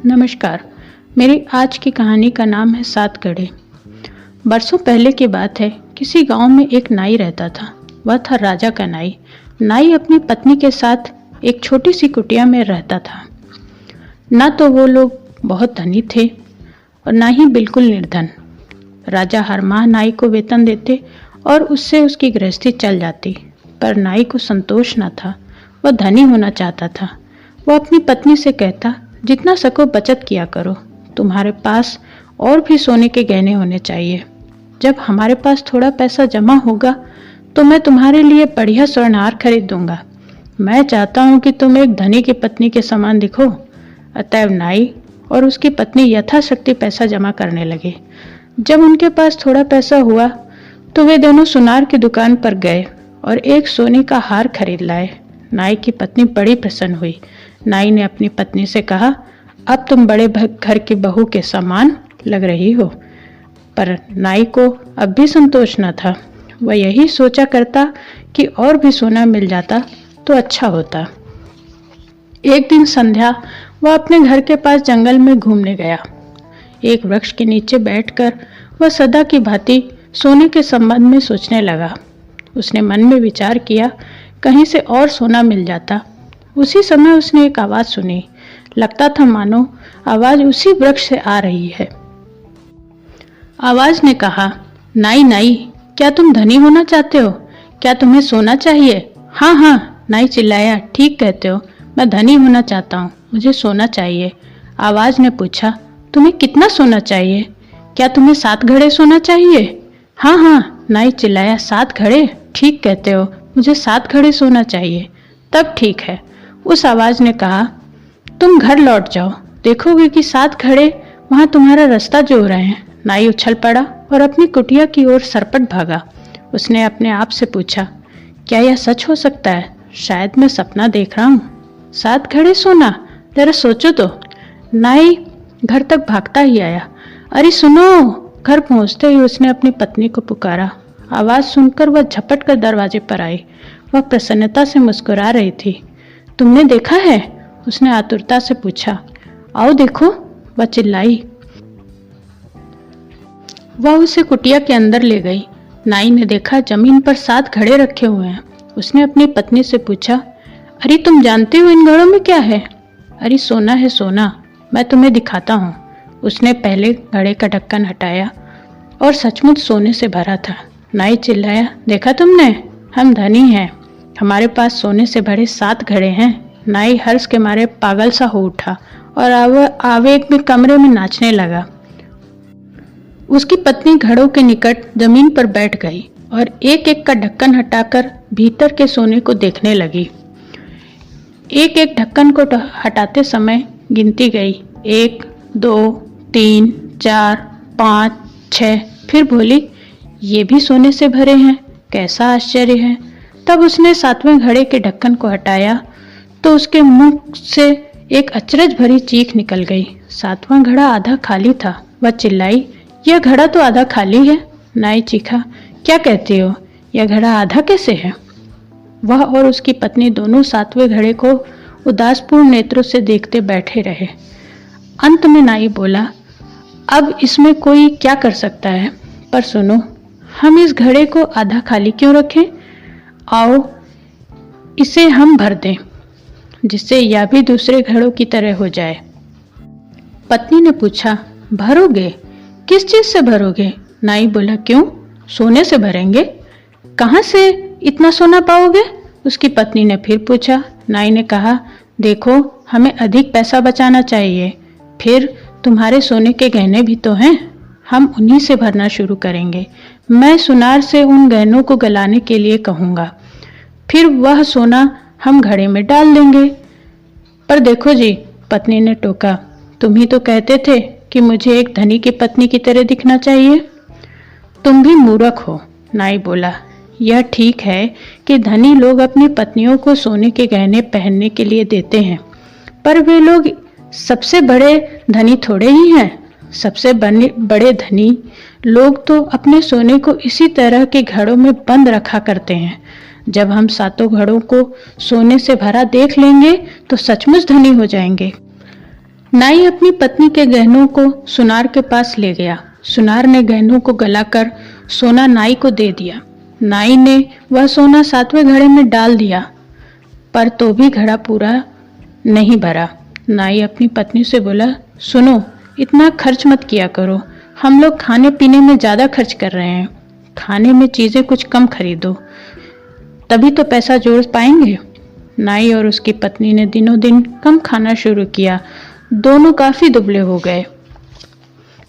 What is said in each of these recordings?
नमस्कार। मेरी आज की कहानी का नाम है 7 घड़े। बरसों पहले की बात है। किसी गांव में एक नाई रहता था। वह था राजा का नाई। नाई अपनी पत्नी के साथ एक छोटी सी कुटिया में रहता था। ना तो वो लोग बहुत धनी थे और ना ही बिल्कुल निर्धन। राजा हर माह नाई को वेतन देते और उससे उसकी गृहस्थी चल जाती। पर नाई को संतोष न था। वह धनी होना चाहता था। वह अपनी पत्नी से कहता, जितना सको बचत किया करो। तुम्हारे पास और भी सोने के गहने होने चाहिए। जब हमारे पास थोड़ा पैसा जमा होगा तो मैं तुम्हारे लिए बढ़िया स्वर्णहार खरीद दूंगा। मैं चाहता हूँ कि तुम एक धनी की पत्नी के समान दिखो। अतएव नाई और उसकी पत्नी यथाशक्ति पैसा जमा करने लगे। जब उनके पास थोड़ा पैसा हुआ तो वे दोनों सुनार की दुकान पर गए और एक सोने का हार खरीद लाए। नाई की पत्नी बड़ी प्रसन्न हुई। नाई ने अपनी पत्नी से कहा, अब तुम बड़े घर की बहू के समान लग रही हो। पर नाई को अब भी संतोष न था। वह यही सोचा करता कि और भी सोना मिल जाता तो अच्छा होता। एक दिन संध्या वह अपने घर के पास जंगल में घूमने गया। एक वृक्ष के नीचे बैठकर वह सदा की भांति सोने के संबंध में सोचने लगा। उसने मन में विचार किया, कहीं से और सोना मिल जाता। उसी समय उसने एक आवाज सुनी। लगता था मानो आवाज उसी वृक्ष से आ रही है। आवाज ने कहा, नाई नाई, क्या तुम धनी होना चाहते हो? क्या तुम्हें सोना चाहिए? हाँ हाँ, नाई चिल्लाया, ठीक कहते हो, मैं धनी होना चाहता हूँ, मुझे सोना चाहिए। आवाज ने पूछा, तुम्हें कितना सोना चाहिए? क्या तुम्हें 7 घड़े सोना चाहिए? हाँ हाँ, नाई चिल्लाया, 7 घड़े, ठीक कहते हो, मुझे 7 घड़े सोना चाहिए। तब ठीक है। उस आवाज ने कहा, तुम घर लौट जाओ, देखोगे कि 7 घड़े वहां तुम्हारा रास्ता जो रहे हैं। नाई उछल पड़ा और अपनी कुटिया की ओर सरपट भागा। उसने अपने आप से पूछा, क्या यह सच हो सकता है? शायद मैं सपना देख रहा हूँ। 7 घड़े सोना, जरा सोचो तो। नाई घर तक भागता ही आया। अरे सुनो! घर पहुंचते ही उसने अपनी पत्नी को पुकारा। आवाज सुनकर वह झपट कर दरवाजे पर आई। वह प्रसन्नता से मुस्कुरा रही थी। तुमने देखा है? उसने आतुरता से पूछा। आओ देखो, वह चिल्लाई। वह उसे कुटिया के अंदर ले गई। नाई ने देखा जमीन पर 7 घड़े रखे हुए हैं। उसने अपनी पत्नी से पूछा, अरे तुम जानते हो इन घड़ों में क्या है? अरे सोना है सोना, मैं तुम्हें दिखाता हूँ। उसने पहले घड़े का ढक्कन हटाया और सचमुच सोने से भरा था। नाई चिल्लाया, देखा तुमने, हम धनी हैं, हमारे पास सोने से भरे 7 घड़े हैं। नाई हर्ष के मारे पागल सा हो उठा और आवेग में कमरे में नाचने लगा। उसकी पत्नी घड़ों के निकट जमीन पर बैठ गई और एक एक का ढक्कन हटाकर भीतर के सोने को देखने लगी। एक एक ढक्कन को हटाते समय गिनती गई, 1 2 3 4 5 6। फिर बोली, ये भी सोने से भरे हैं, कैसा आश्चर्य है। तब उसने 7वें घड़े के ढक्कन को हटाया तो उसके मुंह से एक अचरज भरी चीख निकल गई। 7वां घड़ा आधा खाली था। वह चिल्लाई, यह घड़ा तो आधा खाली है। नाई चीखा, क्या कहते हो, यह घड़ा आधा कैसे है? वह और उसकी पत्नी दोनों 7वें घड़े को उदासपूर्ण नेत्रों से देखते बैठे रहे। अंत में नाई बोला, अब इसमें कोई क्या कर सकता है, पर सुनो, हम इस घड़े को आधा खाली क्यों रखें? आओ इसे हम भर दें, जिससे यह भी दूसरे घड़ों की तरह हो जाए। पत्नी ने पूछा, भरोगे? किस चीज से भरोगे? नाई बोला, क्यों, सोने से भरेंगे। कहाँ से इतना सोना पाओगे? उसकी पत्नी ने फिर पूछा। नाई ने कहा, देखो, हमें अधिक पैसा बचाना चाहिए। फिर तुम्हारे सोने के गहने भी तो हैं, हम उन्हीं से भरना शुरू करेंगे। मैं सुनार से उन गहनों को गलाने के लिए कहूँगा, फिर वह सोना हम घड़े में डाल देंगे। पर देखो जी, पत्नी ने टोका, तुम ही तो कहते थे कि मुझे एक धनी की पत्नी की तरह दिखना चाहिए। तुम भी मूर्ख हो, नाई बोला। यह ठीक है कि धनी लोग अपनी पत्नियों को सोने के गहने पहनने के लिए देते हैं, पर वे लोग सबसे बड़े धनी थोड़े ही हैं। सबसे बड़े धनी लोग तो अपने सोने को इसी तरह के घड़ों में बंद रखा करते हैं। जब हम 7 घड़ों को सोने से भरा देख लेंगे तो सचमुच धनी हो जाएंगे। नाई अपनी पत्नी के गहनों को सुनार के पास ले गया। सुनार ने गहनों को गलाकर सोना नाई को दे दिया। नाई ने वह सोना 7वें घड़े में डाल दिया, पर तो भी घड़ा पूरा नहीं भरा। नाई अपनी पत्नी से बोला, सुनो, इतना खर्च मत किया करो, हम लोग खाने पीने में ज़्यादा खर्च कर रहे हैं। खाने में चीज़ें कुछ कम खरीदो, तभी तो पैसा जोड़ पाएंगे। नाई और उसकी पत्नी ने दिनों दिन कम खाना शुरू किया। दोनों काफ़ी दुबले हो गए।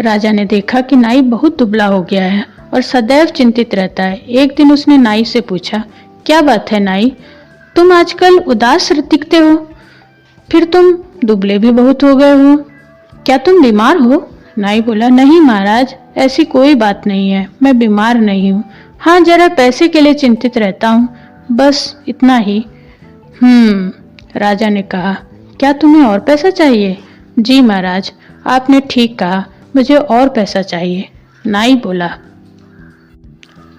राजा ने देखा कि नाई बहुत दुबला हो गया है और सदैव चिंतित रहता है। एक दिन उसने नाई से पूछा, क्या बात है नाई, तुम आजकल उदास दिखते हो, फिर तुम दुबले भी बहुत हो गए हो, क्या तुम बीमार हो? नाई बोला, नहीं महाराज, ऐसी कोई बात नहीं है, मैं बीमार नहीं हूँ। हाँ, जरा पैसे के लिए चिंतित रहता हूँ, बस इतना ही। राजा ने कहा, क्या तुम्हें और पैसा चाहिए? जी महाराज, आपने ठीक कहा, मुझे और पैसा चाहिए। नाई बोला,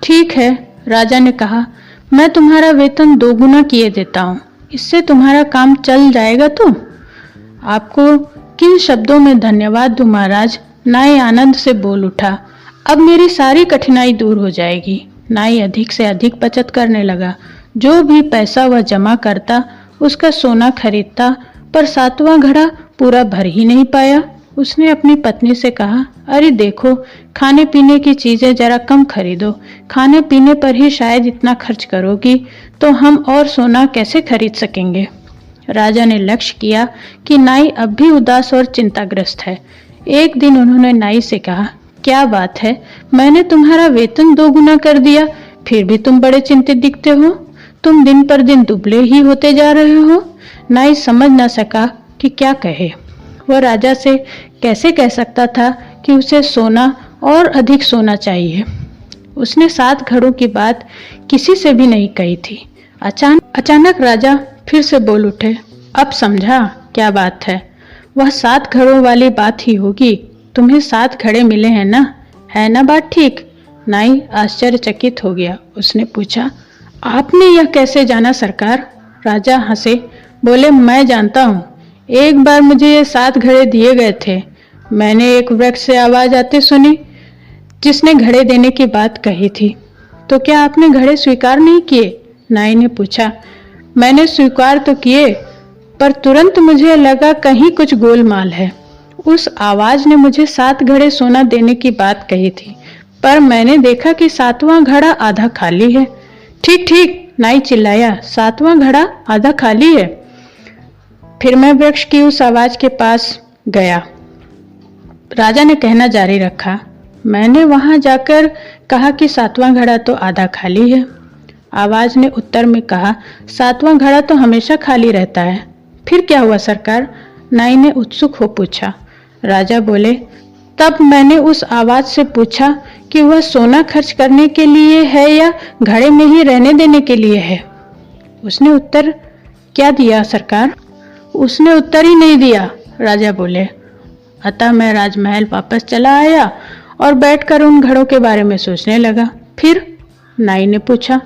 ठीक है। राजा ने कहा, मैं तुम्हारा वेतन 2 गुना किए देता हूँ, इससे तुम्हारा काम चल जाएगा तो? आपको किन शब्दों में धन्यवाद दूं महाराज? नाई आनंद से बोल उठा, अब मेरी सारी कठिनाई दूर हो जाएगी। नाई अधिक से अधिक बचत करने लगा। जो भी पैसा वह जमा करता उसका सोना खरीदता, पर 7वां घड़ा पूरा भर ही नहीं पाया। उसने अपनी पत्नी से कहा, अरे देखो, खाने पीने की चीजें जरा कम खरीदो, खाने पीने पर ही शायद इतना खर्च करोगी तो हम और सोना कैसे खरीद सकेंगे? राजा ने लक्ष्य किया कि नाई अब भी उदास और चिंताग्रस्त है। एक दिन उन्होंने नाई से कहा, क्या बात है, मैंने तुम्हारा वेतन 2 गुना कर दिया, फिर भी तुम बड़े चिंतित दिखते हो, तुम दिन पर दिन दुबले ही होते जा रहे हो। नाई समझ न सका कि क्या कहे। वह राजा से कैसे कह सकता था कि उसे सोना और अधिक सोना चाहिए। उसने 7 घड़ों की बात किसी से भी नहीं कही थी। अचानक राजा फिर से बोल उठे, अब समझा क्या बात है, वह 7 घड़ों वाली बात ही होगी। तुम्हें 7 घड़े मिले हैं ना, है ना बात ठीक? नाई आश्चर्यचकित हो गया। उसने पूछा, आपने यह कैसे जाना सरकार? राजा हंसे, बोले, मैं जानता हूँ, एक बार मुझे ये 7 घड़े दिए गए थे। मैंने एक वृक्ष से आवाज आती सुनी जिसने घड़े देने की बात कही थी। तो क्या आपने घड़े स्वीकार नहीं किए? नाई ने पूछा। मैंने स्वीकार तो किए, पर तुरंत मुझे लगा कहीं कुछ गोलमाल है। उस आवाज ने मुझे 7 घड़े सोना देने की बात कही थी, पर मैंने देखा कि 7वां घड़ा आधा खाली है। ठीक ठीक, नाई चिल्लाया, 7वां घड़ा आधा खाली है। फिर मैं वृक्ष की उस आवाज के पास गया। राजा ने कहना जारी रखा, मैंने वहां जाकर कहा कि 7वां घड़ा तो आधा खाली है। आवाज ने उत्तर में कहा, 7वां घड़ा तो हमेशा खाली रहता है। फिर क्या हुआ सरकार? नाई ने उत्सुक हो पूछा। राजा बोले, तब मैंने उस आवाज से पूछा कि वह सोना खर्च करने के लिए है या घड़े में ही रहने देने के लिए है। उसने उत्तर क्या दिया सरकार? उसने उत्तर ही नहीं दिया, राजा बोले। अतः मैं राजमहल वापस चला आया और बैठकर उन घड़ों के बारे में सोचने लगा। फिर? नाई ने पूछा।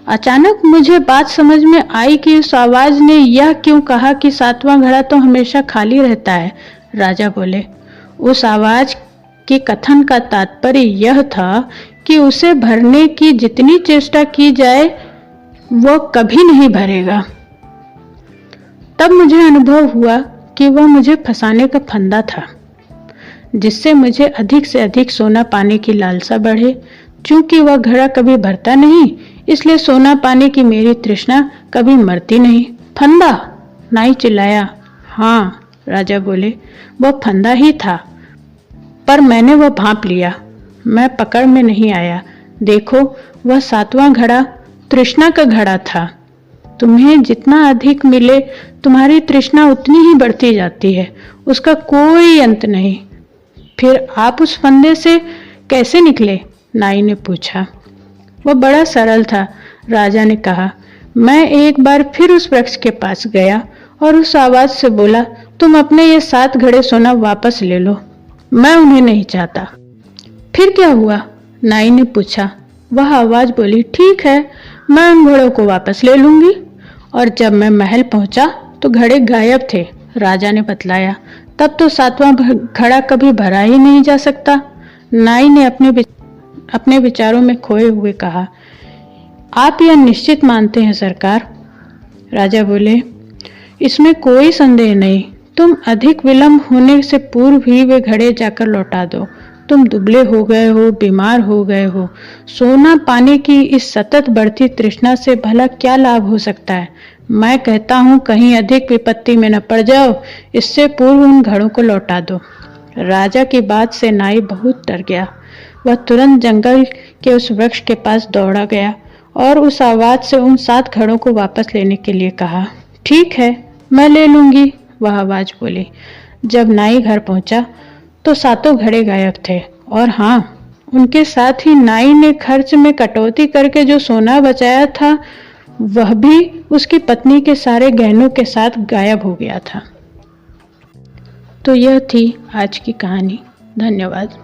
अचानक मुझे बात समझ में आई कि उस आवाज ने यह क्यों कहा कि 7वां घड़ा तो हमेशा खाली रहता है। राजा बोले, उस आवाज के कथन का तात्पर्य यह था कि उसे भरने की जितनी चेष्टा की जाए वह कभी नहीं भरेगा। तब मुझे अनुभव हुआ कि वह मुझे फंसाने का फंदा था, जिससे मुझे अधिक से अधिक सोना पाने की लालसा बढ़े। चूंकि वह घड़ा कभी भरता नहीं, इसलिए सोना पाने की मेरी तृष्णा कभी मरती नहीं। फंदा? नाई चिल्लाया। हाँ, राजा बोले, वह फंदा ही था, पर मैंने वह भांप लिया। मैं पकड़ में नहीं आया। देखो, वह 7वां घड़ा तृष्णा का घड़ा था। तुम्हें जितना अधिक मिले, तुम्हारी तृष्णा उतनी ही बढ़ती जाती है, उसका कोई अंत नहीं। फिर आप उस फंदे से कैसे निकले? नाई ने पूछा। वह बड़ा सरल था, राजा ने कहा। मैं एक बार फिर उस वृक्ष के पास गया और उस आवाज से बोला, तुम अपने ये 7 घड़े सोना वापस ले लो, मैं उन्हें नहीं चाहता। फिर क्या हुआ? नाई ने पूछा। वह आवाज बोली, ठीक है, मैं उन घड़ों को वापस ले लूंगी। और जब मैं महल पहुंचा तो घड़े गायब थे, राजा ने बतलाया। तब तो 7वां घड़ा कभी भरा ही नहीं जा सकता। नाई ने अपने विचारों में खोए हुए कहा। आप यह निश्चित मानते हैं सरकार? राजा बोले, इसमें कोई संदेह नहीं। तुम अधिक विलंब होने से पूर्व ही वे घड़े जाकर लौटा दो। तुम दुबले हो गए हो, बीमार हो गए हो। सोना पाने की इस सतत बढ़ती तृष्णा से भला क्या लाभ हो सकता है? मैं कहता हूँ कहीं अधिक विपत्ति में न पड़ जाओ, इससे पूर्व उन घड़ों को लौटा दो। राजा की बात से नाई बहुत डर गया। वह तुरंत जंगल के उस वृक्ष के पास दौड़ा गया और उस आवाज से उन 7 घड़ों को वापस लेने के लिए कहा। ठीक है, मैं ले लूंगी, वह आवाज बोली। जब नाई घर पहुंचा तो 7 घड़े गायब थे, और हाँ, उनके साथ ही नाई ने खर्च में कटौती करके जो सोना बचाया था वह भी उसकी पत्नी के सारे गहनों के साथ गायब हो गया था। तो यह थी आज की कहानी। धन्यवाद।